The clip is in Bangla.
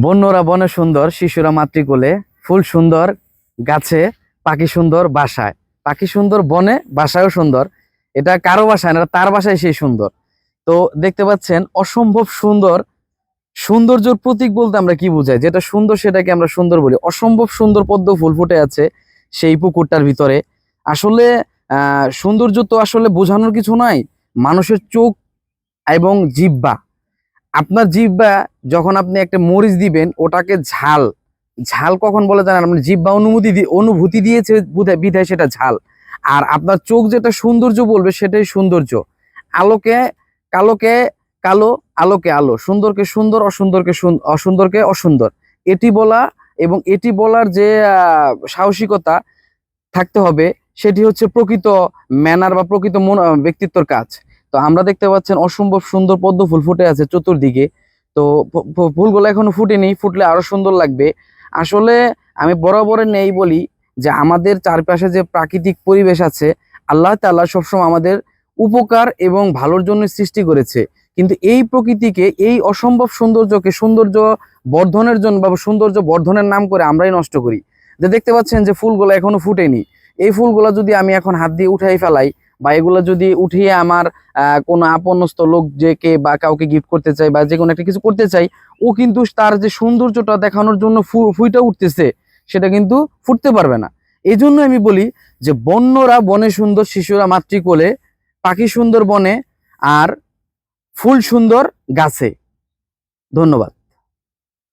বন্যরা বনে সুন্দর, শিশুরা মাতৃকোলে, ফুল সুন্দর গাছে, পাখি সুন্দর বাসায়। পাখি সুন্দর বনে, বাসায়ও সুন্দর। এটা কারো বাসায় না, তার বাসায় সেই সুন্দর। তো দেখতে পাচ্ছেন অসম্ভব সুন্দর। সৌন্দর্যের প্রতীক বলতে আমরা কি বোঝাই? যেটা সুন্দর সেটাকে আমরা সুন্দর বলি। অসম্ভব সুন্দর পদ্ম ফুল ফুটে আছে সেই পুকুরটার ভিতরে। আসলে সৌন্দর্য তো আসলে বোঝানোর কিছু নাই। মানুষের চোখ এবং জিহ্বা, আপনার জিহ্বা যখন আপনি একটা মরিচ দিবেন ওটাকে ঝাল, ঝাল কখন বলে জানেন? আপনার জিহ্বা অনুভূতি দিয়েছে বিধায় সেটা ঝাল। আর আপনার চোখ যেটা সৌন্দর্য বলবে সেটাই সৌন্দর্য। আলোকে কালোকে কালো, আলোকে আলো, সুন্দরকে সুন্দর, অসুন্দরকে অসুন্দরকে অসুন্দর। এটি বলা এবং এটি বলার যে সাহসিকতা থাকতে হবে, সেটি হচ্ছে প্রকৃত ম্যানার বা প্রকৃত ব্যক্তিত্বর কাজ। তো আমরা দেখতে পাচ্ছেন অসম্ভব সুন্দর পদ্ম ফুল ফুটে আছে চতুর্দিকে। তো ফুলগুলো এখনো ফুটেনি, ফুটলে আরো সুন্দর লাগবে। আসলে আমি বরাবরের নেই বলি যে আমাদের চারপাশে যে প্রাকৃতিক পরিবেশ আছে, আল্লাহ তাআলা সবসময় আমাদের উপকার এবং ভালোর জন্য সৃষ্টি করেছে। কিন্তু এই প্রকৃতিকে, এই অসম্ভব সৌন্দর্যকে সৌন্দর্য বর্ধনের জন্য বা সৌন্দর্য বর্ধনের নাম করে আমরাই নষ্ট করি। যে দেখতে পাচ্ছেন যে ফুলগুলো এখনো ফুটেনি, এই ফুলগুলো যদি আমি এখন হাত দিয়ে উঠাই ফেলাই বা এগুলো যদি উঠিয়ে আমার কোনো আপনস্থ লোক যে কে বা কাউকে গিফট করতে চাই বা যে কোনো একটা কিছু করতে চাই, ও কিন্তু তার যে সৌন্দর্যটা দেখানোর জন্য ফুইটা উঠতেছে, সেটা কিন্তু ফুটতে পারবে না। এই জন্য আমি বলি যে বন্যরা বনে সুন্দর, শিশুরা মাতৃকোলে, পাখি সুন্দর বনে, আর ফুল সুন্দর গাছে। ধন্যবাদ।